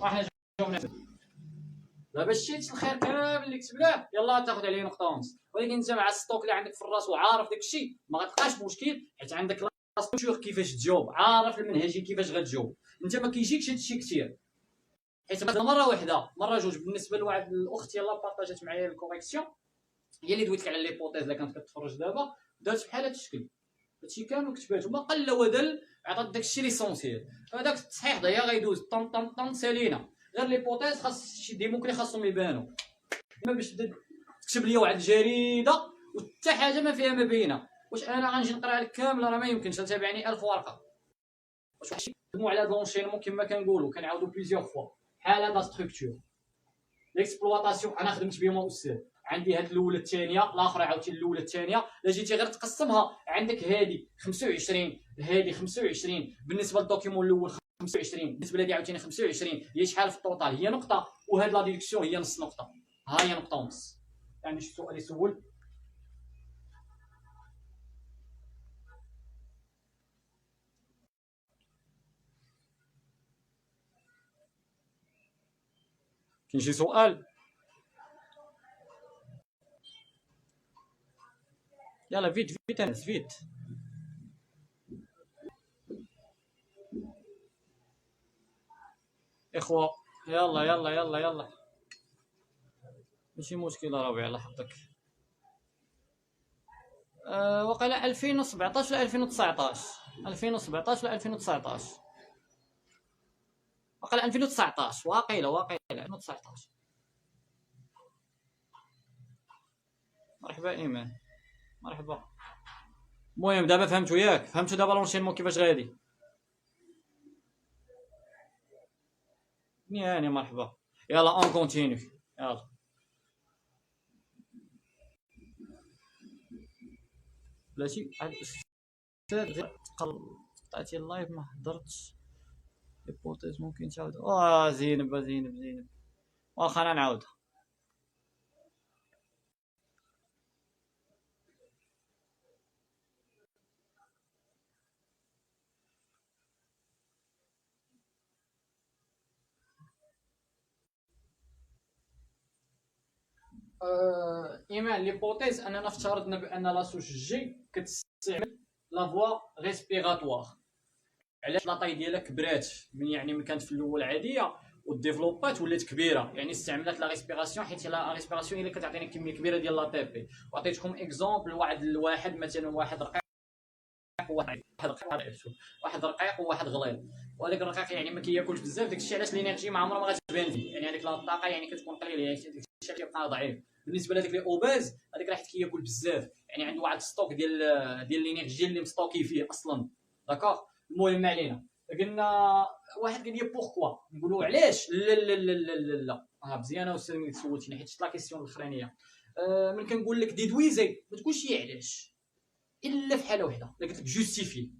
وحنا جاوبنا دابا شتي الخير كامل اللي كتبناه، يلاه تاخذ عليه نقطه ونص. ولكن انت مع الستوك اللي عندك في الراس وعارف داك الشيء ما غتلقاش مشكل، حيت عندك لا ستركتور كيفاش تجاوب، عارف المنهجيه كيفاش غتجاوب. انت ما كيجيكش هادشي كثير، حيت مره واحده مره جوج. بالنسبه لواحد الاخت يلاه بارطاجات معايا الكوريكسيون، هي اللي دويت لك على ليبوتيز اللي كانت كتفرج دابا، دارت بحال هاد الشكل، هادشي كامل كتباتو ما قل ودل، عطات داكشي ليسونسيال. هذاك التصحيح دغيا غيدوز طن طن طن سالينا. غير ليبوتيز خاص شي ديمو كلي خاصهم يبانو، ما باش تبدا تكتب لي واحد الجريده وحتى حاجه ما فيها ما بينه. واش انا غنجي نقرا لك كامله؟ راه ما يمكنش، تابعني 1000 ورقه. واش واحد نخدموا على لونشينمون كما كنقولوا، كنعاودوا بليزيور فوا بحال هاد لا ستركتور ليكسبلوطاسيون. انا خدمت بهم استاذ، عندي هاد الاولى الثانيه الاخرى عاوتاني الاولى الثانيه. الا جيتي غير تقسمها عندك هادي 25 هادي 25 بالنسبه للدوكيمون الاول، 25 بالنسبه لهادي عاوتاني 25 هي شحال في الطوطال؟ هي نقطه، وهاد لا ديدكسيون هي نص نقطه، ها هي نقطه ونص. يعني شي سؤال يسول؟ كاين شي سؤال؟ يلا فيت فيت انس فيت. اخوة يلا يلا يلا يلا، ماشي مشكل ربيع الله يحفظك. وقيلا 2017 ولا 2019، 2017 ولا 2019 واقيلا 2019 واقيلا 2019. مرحبا ايمان، مرحبا. المهم دابا فهمتوا ياك، فهمتوا دابا لونشينمون كيفاش غادي. يعني مرحبا، يلا اون كونتينيو، يلا. بلاتي الاستاذ قطعتي اللايف ما حضرتش ليبوتيز، ممكن تعاود. زينب واخا انا نعاودها. ايمان ليبوتيز اننا افترضنا بان لاصوش جي كتستعمل لا فوا ريسبيراتوار. علاش لاطاي ديالها كبرات من كانت في الاول عاديه وديفلوبات ولات كبيره، يعني استعملت لا ريسبيراسيون، حيت لا ريسبيراسيون هي اللي كتعطينا كميه كبيره ديال لا تي بي. وعطيتكم اكزومبل واحد مثلا واحد رقيق واحد رقيق وواحد غليظ، وهذاك الرقيق يعني ما كياكلش بزاف، داكشي علاش الانرجي ما عمرها ما غتبان فيه، يعني هذيك الطاقه يعني كتكون قليله، داكشي اللي كيبقى ضعيف. بالنسبه لهذاك لي اوباز، هذاك راه حيت كياكل بزاف، يعني عنده واحد ستوك ديال الانرجي اللي مستوكي فيه اصلا. داكوغ. المهم ما علينا. قلنا واحد قال لي بوركوا، نقولوا علاش لا لا لا لا لا لا. مزيانه استاذ ملي سولتيني، حيت لا كيسيون الاخرانيه ملي كنقول لك ديدويزي ما تقولش علاش الا في حاله وحده. قلت لك جوستيفي،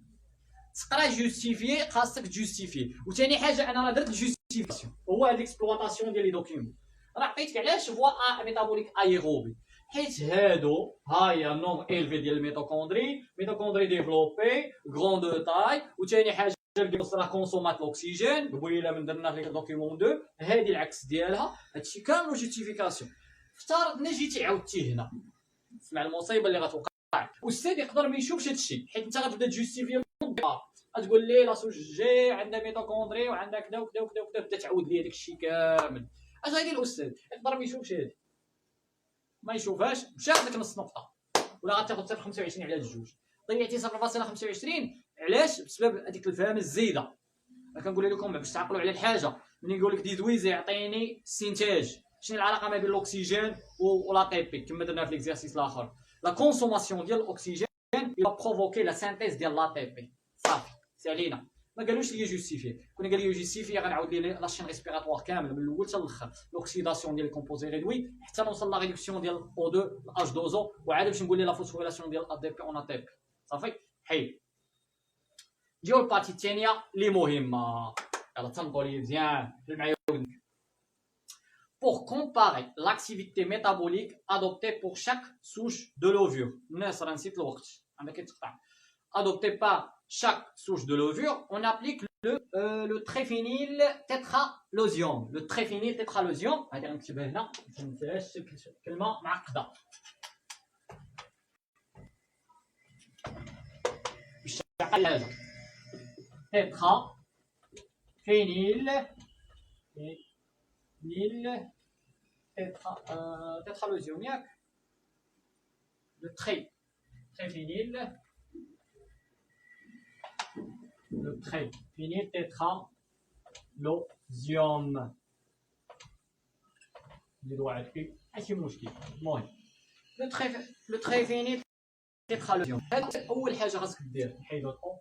تقرا جوستيفي، خاصك جوستيفي. وثاني حاجه انا راه درت جوستيفيكاسيون، هو هاد الاكسبلوطاسيون ديال لي دوكيومون. راه عطيتك علاش فوا ميتابوليك ايروبي، حيت هادو هاهي نوم الفي ديال الميتوكوندري ديفلوبي غروند دو تاي. وثاني حاجه راه كونسومات الاكسجين، قبيله من درنا في دوكيومون 2، هادي العكس ديالها. هادشي كامل جوستيفيكاسيون. افترضنا جيتي عاودتي هنا، سمع المصيبه اللي غتوقع. والاستاذ يقدر ما يشوفش هادشي، حيت انت غتبدا تجوستيفي، غتقول ليه لاصوش جي عندها ميتوكوندري وعندها كذا وكذا وكذا وكذا، بدا تعاود ليه داكشي كامل. اش غيدير الاستاذ؟ يقدر ما يشوفش هادي، ما يشوفهاش، مشى لك نص نقطه، ولا غتاخذ 0.25 على الجوج، ضيعتي 0.25. علاش؟ بسبب هذيك الفهم الزايده. كنقول لكم باش تعقلوا على الحاجه. ملي نقول لك ديدويزي يعطيني السينتاج، شنو العلاقه ما بين الاكسجين ولا تي بي؟ كما درنا في ليكزارسيس الاخر، لا كونسوماسيون ديال الاكسجين يبقى بروفوكي لا سانتيز ديال لا تي بي. صافي سالينا. ما قالوش لي جوستيفي، كنا قال لي جوستيفي غنعاود لي لاشين ريسبيراتوار كامل من الاول حتى الاخر، لوكسيداسيون ديال الكومبوزي ريدوي حتى نوصل لا ريدكسيون ديال او 2 الاج دوزو، وعاد باش نقول لي لا فوسفوريلاسيون ديال ا دي بي اون ا تي بي. صافي حيد. نجيو البارتي الثانيه اللي مهمه، يلا تنضوا لي مزيان معايا. Pour comparer l'activité métabolique adoptée pour chaque souche de levure. الناس راه نسيت الوقت عندك كتقطع. Adopté par chaque souche de levure, on applique le tréphényl tétralosium. Le tréphényl tétralosium, غادي نكتبها هنا باش ما ننساهاش، كلمه معقده. باش تعقل هذا tétralosium ياك. Le tréphényl tétralosium. نديرو واحد فيه ماشي مشكل. المهم لو تريفينيل تيترالوزيوم، هاد اول حاجه خاصك دير نحيدو الطون.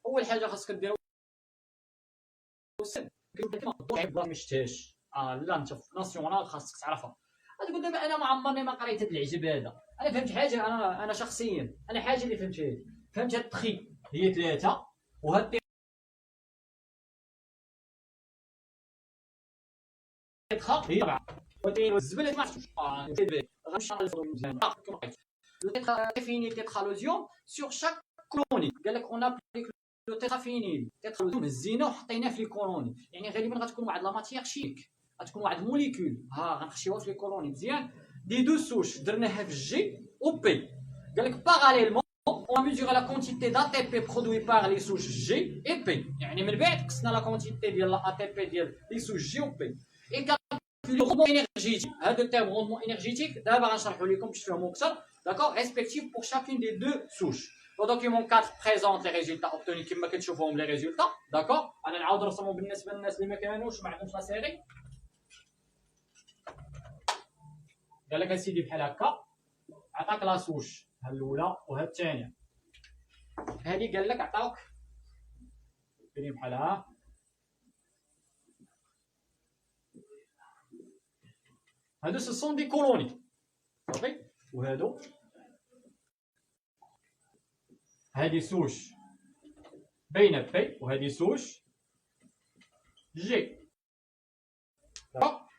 اول حاجه خاصك دير ما شفتهاش. لا انت في ناسيونال خاصك تعرفها. غتقول دابا انا ما عمرني ما قريت هاد العجب هذا. انا فهمت حاجه، انا شخصيا انا حاجه اللي فهمت هاد التخي هي 3 وهاد هي 4 والزبله ما عرفتش غنمشي مزيان. لو تيترافينيل تيترالوزيوم سور شاك كولوني، قال لك اون ابليك لو تيترافينيل تيترالوزيوم هزيناه وحطيناه في لي كولوني، يعني غالبا غتكون واحد لا ماتيير شيك، غتكون واحد الموليكول غنخشيوها في لي كولوني مزيان. دي دو سوش درناها في جي او بي. قال لك باراليلمون on mesure la quantité d'ATP produit par les souches G et P، يعني من بعد قسنا لا كونتيتي ديال ATP ديال لي سوش جي و بي. اي كالكول روندمون انرجيتيك، هذا التيرم روندمون انرجيتيك دابا غنشرحو لكم باش تفهموا اكثر. داكور. ريسبكتيف pour chacune des deux souches. Le document 4 présente les résultats obtenus كما كتشوفوهم les résultats. D'accord. انا نعاود نرسمهم بالنسبه للناس اللي ما كانوش ما عندهمش لا سيري. قال لك اسيدي بحال هكا عطاك لا سوش ها الاولى وها الثانيه. هذه قال لك عطاوك دايرين بحالها هادو سو سون دي كولوني صافي. وهادو هادي سوش بين بي وهادي سوش جي.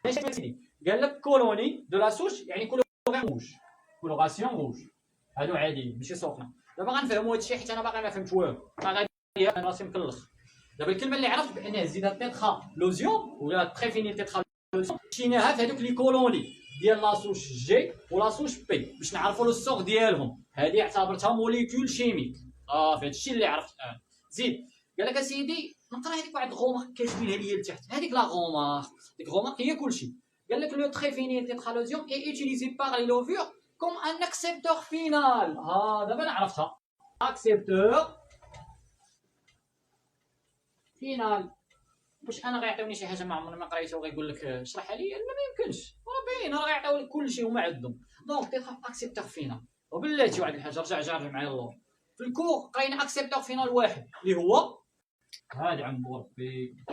اش سيدي قال لك كولوني دو لا سوش يعني كولوراسيون روج. كولوراسيون روج هادو عاديين ماشي سخنه. دابا غنفهموا هادشي حيت انا باقي ما فهمت والو ما غادي انا راسي مكلخ. دابا الكلمه اللي عرفت بانها زيدها تيترا لوزيون ولا تريفيني تيترا لوزيون مشيناها في هادوك لي كولوني ديال لاصوش جي ولاصوش بي باش نعرفوا لو سور ديالهم. هذه اعتبرتها موليكول شيميك. في هادشي اللي عرفت الان. زيد قال لك اسيدي نقرا هذيك واحد غومارك كاتبينها ليا لتحت. هذيك لا غومارك ديك غومارك هي كلشي. قال لك لو تري فيني تيترالوزيوم اي اوتيليزي باغ لي لوفور كوم ان اكسبتور فينال. دابا انا عرفتها. اكسبتور فينال. واش انا غيعطيوني شي حاجه ما عمرني ما قريتها وغيقول لك اشرحها لي؟ لا ما يمكنش. راه باين راه غيعطيو لك كلشي هما عندهم. دونك تيترا اكسبتور فينال. وبلاتي واحد الحاجه رجع معايا اللور. في الكور قرينا اكسبتور فينال واحد اللي هو هادي عم بربي.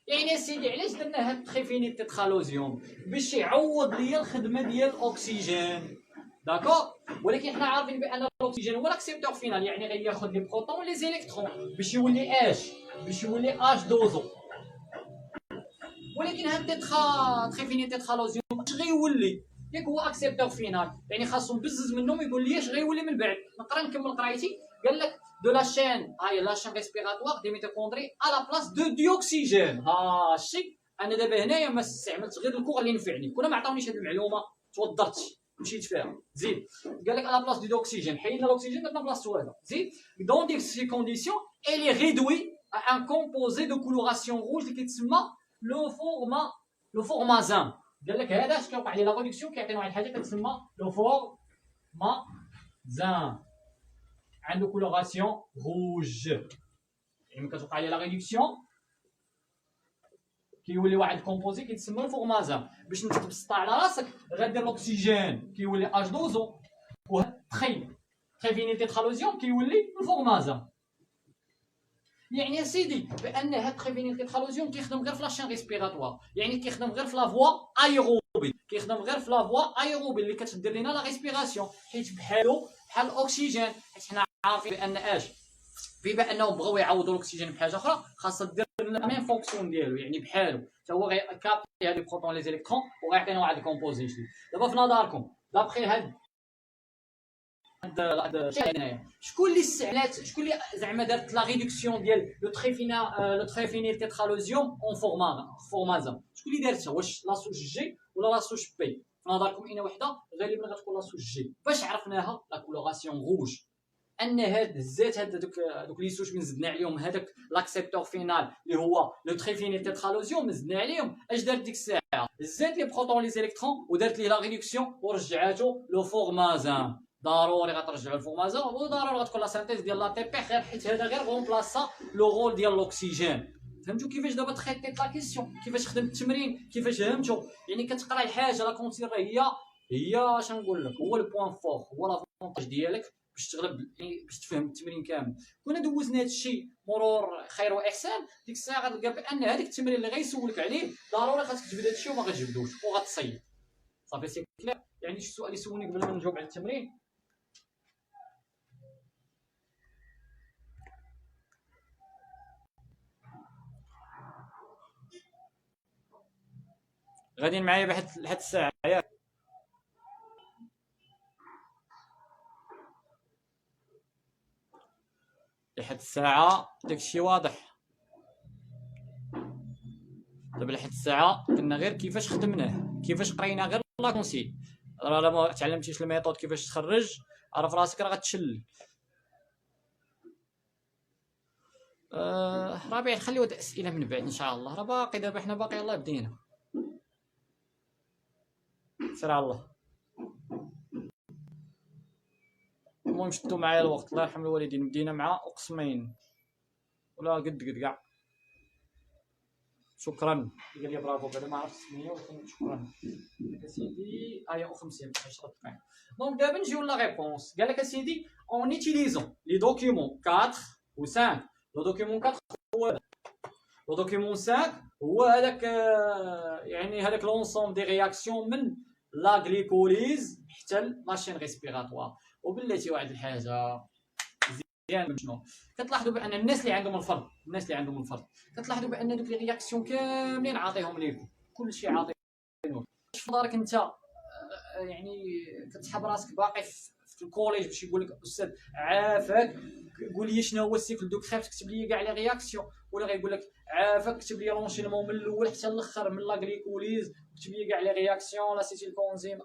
يعني سيدي علاش درنا هاد التريفيني تيترالوزيوم؟ باش يعوض ليا الخدمه ديال الاكسجين. داكور. ولكن حنا عارفين بان الاكسجين هو الاكسبتور فينال يعني غياخذ لي بروتون ولي زيليكترون باش يولي باش يولي دوزو. ولكن هاد تريفيني تيترالوزيوم اش غيولي؟ ياك هو اكسبتور فينال يعني خاصو نبزز منهم يقول لي اش غيولي من بعد. نقرا نكمل قرايتي. قال لك دو لا شين لا شين ريسبيراتوار دي ميتوكوندري على بلاص دو ديوكسيجين. الشيء انا دابا هنايا ما استعملت غير الكور اللي ينفعني. كون ما عطاونيش هاد المعلومه توضرت مشيت فيها. زيد قال لك على بلاص دو ديوكسيجين حيدنا الاكسجين درنا بلاصتو هذا. زيد دون دي سي كونديسيون الي ريدوي ان كومبوزي دو كولوراسيون روج اللي كيتسمى لو فورمازان. قال لك هذا اش كيوقع ليه لا ريدكسيون كيعطينا واحد الحاجه كتسمى لو فورمازان عنده كولوراسيون روج. يعني ملي كتوقع ليه لا ريدكسيون كيولي واحد الكومبوزي كيتسمى الفورمازان. باش تبسطها على راسك غدير الاكسجين كيولي دوزو تريفيني تيترالوزيوم كيولي الفورمازان. يعني يا سيدي بان هاد تريفيني تيترالوزيوم كيخدم غير في لاشين ريسبيراتوار يعني كيخدم غير في لا فوا ايروبي. كيخدم غير في لا فوا ايروبي اللي كتدير لنا لا ريسبيراسيون حيت بحالو بحال الاكسجين. حيت حنا عارفين بان بما انهم بغاو يعوضوا الاكسجين بحاجه اخرى خاصها دير لا ميم فونكسيون ديالو يعني بحالو حتى هو غيكابتي هاد البروتون لي زيليكترون وغيعطينا واحد الكومبوزي جديد. دابا في نظركم دابخي هاد هنايا شكون اللي استعملات شكون اللي زعما دارت لا ريدكسيون ديال لو تريفيني تيترالوزيوم اون فورمازان؟ شكون اللي دارتها؟ واش لاصوش جي ولا لاصوش بي؟ في نظركم اين وحده غالبا غتكون لاصوش جي. باش عرفناها لا كولوراسيون روج ان هاد الزيت دوك لي سوش من زدنا عليهم هذاك لاكسبتور فينال اللي هو لو تريفيني تيترالوزيوم زدنا عليهم اش دارت ديك الساعه؟ زادت لي بروتون لي زيليكترون ودارت ليه لا ريدكسيون ورجعاتو لو فورمازان. ضروري غترجعوا الفورمازان وضروري غتكون لا سانتيز ديال لا تي بي غير حيت هذا غير غومبلاسا لو رول ديال الاكسجين. فهمتوا كيفاش دابا تريتيت لا كيسيون؟ كيفاش خدم التمرين؟ كيفاش فهمتوا؟ يعني كتقرا الحاجه لا كونتير هي اش نقول لك هو البوان فور هو لافونتاج ديالك باش تغلب باش تفهم التمرين كامل. كنا دوزنا هذا الشيء مرور خير واحسان ديك الساعه غتلقى بان هذاك التمرين اللي غيسولك عليه ضروري خاصك تجبد هذا الشيء وما غتجبدوش وغتصيد. صافي سي كلير. يعني شي سؤال يسولني قبل ما نجاوب على التمرين؟ غاديين معايا لحد الساعه ياك؟ لحد الساعه داكشي واضح. دابا لحد الساعه قلنا غير كيفاش خدمناه كيفاش قرينا غير لا كونسي. راه ما تعلمتيش الميثود كيفاش تخرج عرف راسك راه غتشل. راه باغي نخليو هاد الاسئله من بعد ان شاء الله. راه باقي دابا حنا باقي يلاه بدينا. سير على الله. المهم شدوا معايا الوقت الله يرحم الوالدين، بدينا مع قسمين ولا قد كاع. شكرا قال لي برافو بعدا ما عرفت سميه ولكن شكرا اسيدي. ايا 50 10 دقائق. دونك دابا نجيو لا ريبونس. قال لك اسيدي اون ايتيليزون لي دوكيومون 4 و 5. لو دوكيومون 4 هو لو دوكيومون 5 هو هذاك يعني هذاك لونسوم دي رياكسيون من لا غليكوليز حتى لاشين ريسبيراتوار. وبلاتي واحد الحاجه مزيان شنو كتلاحظوا بان الناس اللي عندهم الفرد كتلاحظوا بان دوك لي رياكسيون كاملين عاطيهم ليكم، كلشي عاطيهم. في دارك انت يعني كتسحب راسك باقي في الكوليج باش يقول لك استاذ عافاك قول لي شنو هو السيكل دو كريف، تكتب لي كاع لي رياكسيون، ولا غيقول لك عافاك كتب لي لونشينمون من الاول حتى الاخر من لا غليكوليز، كتب لي كاع لي رياكسيون لا سيتيل كونزيم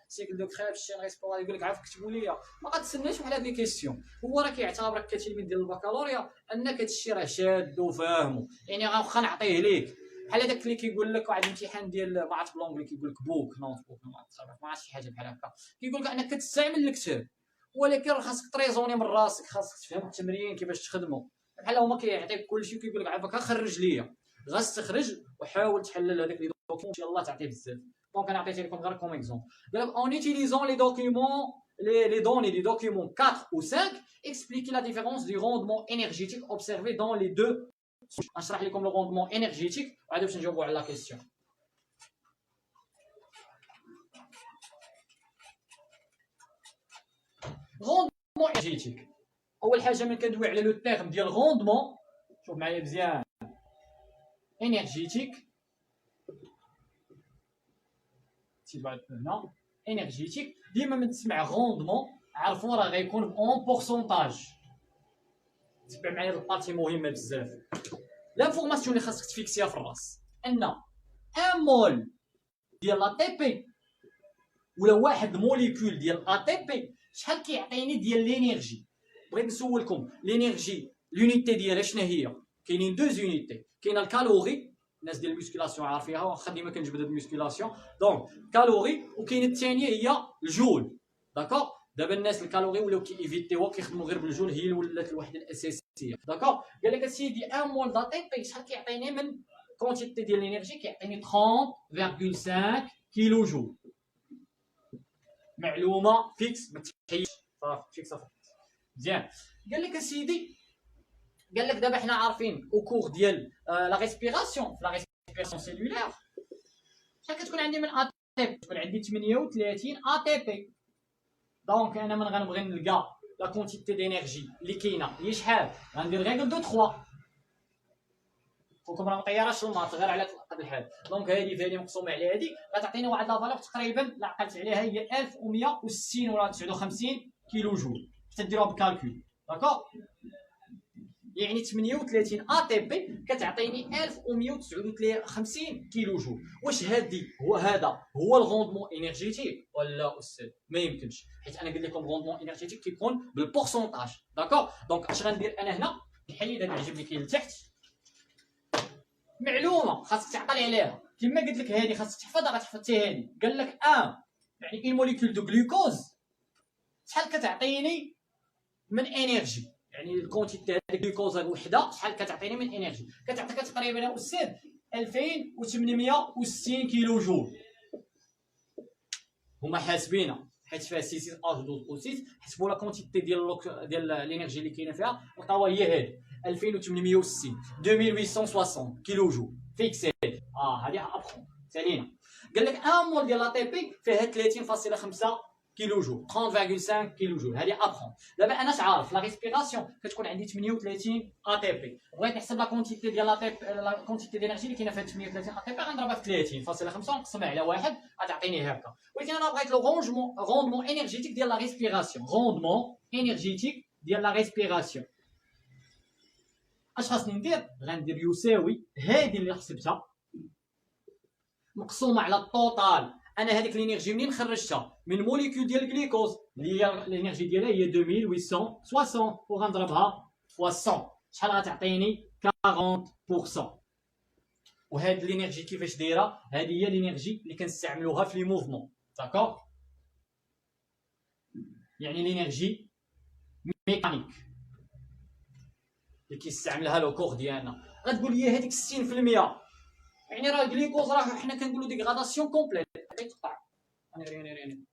سيكل دو كريف شين ريسبيراتوار، يقول لك عافاك كتبوا لي. ما غاتسناش بحال هاد لي كيسيون. هو راه كيعتبرك كتلميذ ديال البكالوريا انك هادشي راه شاد وفاهمو، يعني واخا نعطيه ليك بحال هذاك اللي كيقول لك واحد الامتحان ديال ما عرفت بالونجلي كيقول لك بوك ما عرفتش شي حاجه بحال هكا، كيقول لك انك كتستعمل الكتاب، ولكن راه خاصك تريزوني من راسك، خاصك تفهم التمرين كيفاش تخدمو. بحال هما كيعطيك كلشي وكيقول لك عافاك خرج ليا، غتستخرج وحاول تحلل هذاك لي دوكيومون ان شاء الله تعطيه بزاف. دونك انا عطيت لكم غير كوم اكزومبل. قال لك اون اوتيليزون لي دوكيومون les données du document 4 ou 5 expliquent la différence du rendement énergétique observé dans les deux. غنشرح لكم لو روندمون انرجيتيك وعاد باش نجاوبوا على لا كيسيون. روندمون انرجيتيك اول حاجه ملي كندوي على لو تيرم ديال روندمون، شوف معايا مزيان، انرجيتيك سيت واحد هنا انرجيتيك ديما من تسمع روندمون عرفوا راه غيكون اون بورسونتاج. تبع معايا هاد البارتي مهمه بزاف. لانفورماسيون اللي خاصك تفيكسيها في الراس ان ان مول ديال لا تي بي ولا واحد موليكول ديال ا تي بي شحال كيعطيني ديال لينيرجي. بغيت نسولكم لينيرجي لونيتي ديالها شنو هي؟ كاينين دو زونيتي، كاينه الكالوري الناس ديال الميسكيلاسيون عارفينها واخا ديما كنجبد هاد الميسكيلاسيون، دونك كالوري، وكاينه الثانيه هي الجول. داكوغ دابا الناس الكالوري ولاو كيفيتيوها كيخدموا غير بالجول، هي اللي ولات الوحده الاساسيه. داكوغ قال لك اسيدي ان مول دا تي بي شحال كيعطيني من كونتيتي ديال الانرجي؟ كيعطيني 30.5 كيلو جول. معلومه فيكس ما تحيدش صافي فيكس مزيان. قال لك اسيدي قال لك دابا حنا عارفين او كور ديال لا ريسبيراسيون، في لا ريسبيراسيون سيلولير شحال كتكون عندي من ا تي بي؟ كتكون عندي 38 ا تي بي. دونك انا من غنبغي نلقى لا كونتيتي دينيرجي اللي كاينه هي شحال؟ غندير ريغل دو 3 فوكم راه مطيراش الماط غير على هذا الحال. دونك هذه فالي مقسومه على هذه غتعطيني واحد لا فالور تقريبا لا عقلت عليها هي 1160 ولا 59 كيلو جول حتى ديروها بالكالكول. داكوغ يعني 38 ا تي بي كتعطيني 1159 كيلو جول. واش هذا هو الغوندمون انرجيتيك ولا استاذ؟ ما يمكنش، حيت انا قلت لكم الغوندمون انرجيتيك كيكون بالبورسونتاج. داكوغ دونك اش غندير انا هنا؟ نحيد هذا العجب اللي كاين لتحت. معلومه خاصك تعقل عليها كما قلت لك، هذه خاصك تحفظها، غتحفظ حتى هذه. قال لك يعني اون موليكول دو غلوكوز شحال كتعطيني من انرجي، يعني الكونتيتي ديال الجلوكوز الوحده شحال كتعطيني من انرجي؟ كتعطيك تقريبا يا استاذ 2860 كيلو جول. هما حاسبينها حيت فيها سي 6 اج 12 او 6، حسبوا لا كونتيتي ديال الانرجي اللي كاينه فيها لقاوها هي هذه 2860 2860 كيلو جول فيكسي. هذه ابخون سالينا. قال لك ان مول ديال لا تي بي فيها 30.5 كيلو جول 30.5 كيلو جول، هذه ابخون. دابا انا اش عارف؟ لا ريسبيراسيون كتكون عندي 38 ا تي بي، بغيت نحسب لا كونتيتي ديال لا كونتيتي ديال الانرجي اللي كاينه في 38 ا تي بي غنضربها في 30.5 ونقسمها على واحد غتعطيني هكا. ولكن انا بغيت لو روندمون انرجيتيك ديال لا ريسبيراسيون، روندمون انرجيتيك ديال لا ريسبيراسيون. اش خاصني ندير؟ غندير يساوي هذه اللي حسبتها مقسومه على الطوطال. انا هذيك الانرجي منين خرجتها؟ من موليكول ديال الجليكوز اللي هي الانرجي ديالها هي 2860 وغنضربها فوا 100 شحال غتعطيني؟ 40%. وهاد الانرجي كيفاش دايره؟ هذه هي الانرجي اللي كنستعملوها في لي موفمون. داكوغ يعني الانرجي ميكانيك اللي كيستعملها لو كور ديالنا. غتقول لي هذيك 60% يعني راه الجليكوز راه حنا كنقولوا ديغراداسيون كومبليت كيتقطع. راني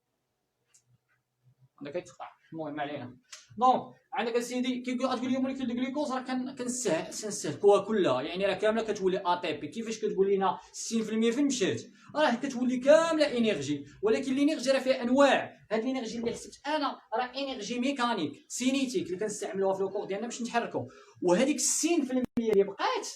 عندك كيتقطع. المهم ما علينا. دونك عندك اسيدي غتقول لي موليكول دو جليكوز راه كنستهلكوها كلها، يعني راه كامله كتولي ا تي بي. كيفاش كتقول لنا 60% فين مشات؟ راه كتولي كامله انرجي، ولكن الانرجي راه فيها انواع. هاد الانرجي اللي حسبت انا راه انرجي ميكانيك سينيتيك اللي كنستعملوها في الكور ديالنا باش نتحركوا. وهذيك 60% اللي بقات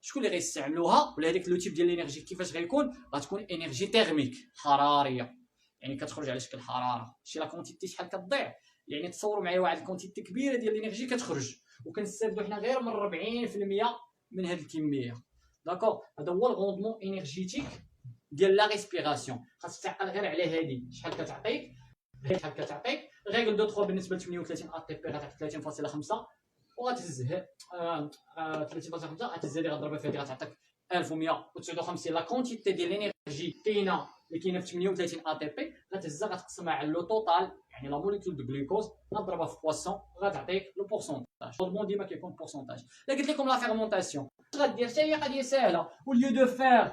شكون اللي غيستعملوها؟ ولا هذاك لو تيب ديال الانرجي كيفاش غيكون؟ غتكون انرجي تيرميك حراريه، يعني كتخرج على شكل حراره. شي لا كونتيتي شحال كتضيع، يعني تصوروا معايا واحد الكونتيتي كبيره ديال الانرجي كتخرج، وكنستافدوا حنا غير من 40% من هذه الكميه. داكوغ، هذا هو الغوندمون انرجيتيك ديال لا ريسبيراسيون. خاصك تعقل غير على هذه شحال كتعطيك، غير دو 3 بالنسبه ل 38 ا تي بي غتعطيك 30.5، وغتهزها 30.5 غتهز هذه غتضربها في هذه غتعطيك 1159. لا كونتيتي ديال الانرجي كاينه اللي كاينه في 38 ا تي بي غتهزها غتقسمها على لو توتال، يعني لا موليكول دو جلوكوز غتضربها في بواسون غتعطيك لو بورسونتاج. الهرمون ديما كيكون بورسونتاج. الا قلت لكم لا فيرمونطاسيون غدير حتى هي قضيه ساهله، او ليو دو فير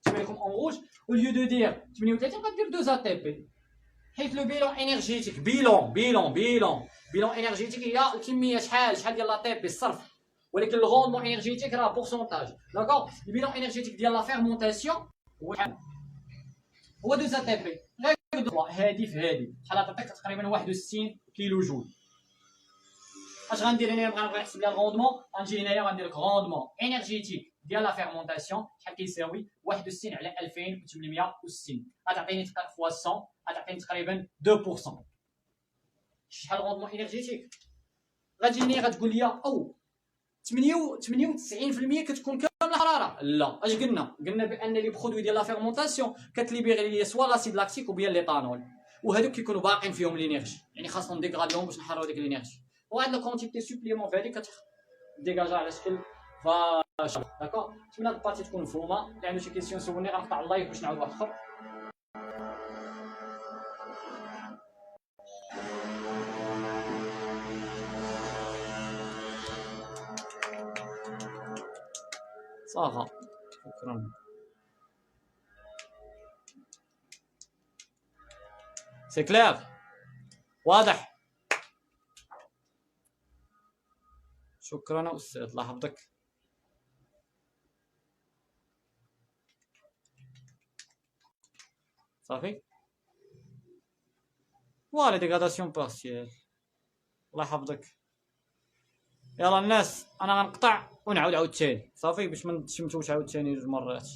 تبان لكم اون روج، او ليو دو دير 38 غدير 2 ا تي بي، حيت لو بيلون انرجيتيك بيلون انرجيتيك هي الكميه شحال ديال لا تي بي الصرف، ولكن الغوندمون انرجيتيك راه بورسونتاج. داكوغ، البيلون انرجيتيك ديال لا فيرمونطاسيون هو 2 ا تي بي غير 2 هادي في هادي شحال غتعطيك؟ تقريبا 61 كيلو جول. اش غندير هنايا؟ نبغي نحسب لها الغوندمون، غنجي هنايا غندير لك غوندمون انرجيتيك ديال لا فيرمونطاسيون شحال كيساوي 61 على 2860 غتعطيني في 100 غتعطيني تقريبا 2%. شحال غوندمون انرجيتيك؟ غتجيني غتقول لي او 98% كتكون كامله حراره. لا، اش قلنا بان لي برودوي ديال لا فيرمونطاسيون كتليبيري لي سوا لاسيد لاكتيك وبيان ليطانول، وهذوك كيكونوا باقيين فيهم الانرجي، يعني خاصنا نديغراديوهم باش نحرروا ديك الانرجي. وهاد لا كونتيتي سوبليمون في هذيك كتديغاجا على شكل فاشل. داكوغ، نتمنى هاد البارتي تكون مفهومه. اللي عنده شي كيسيون سولني، غنقطع اللايف باش نعاود واحد اخر. صافا، شكرا. سي كلير، واضح. شكرا استاذ، الله يحفظك. صافي، فوالا ديغاداسيون بارسيال. الله يحفظك. يلا الناس، انا غنقطع ونعاود عاوتاني صافي باش ما نتشمتوش عاوتاني 2 مرات.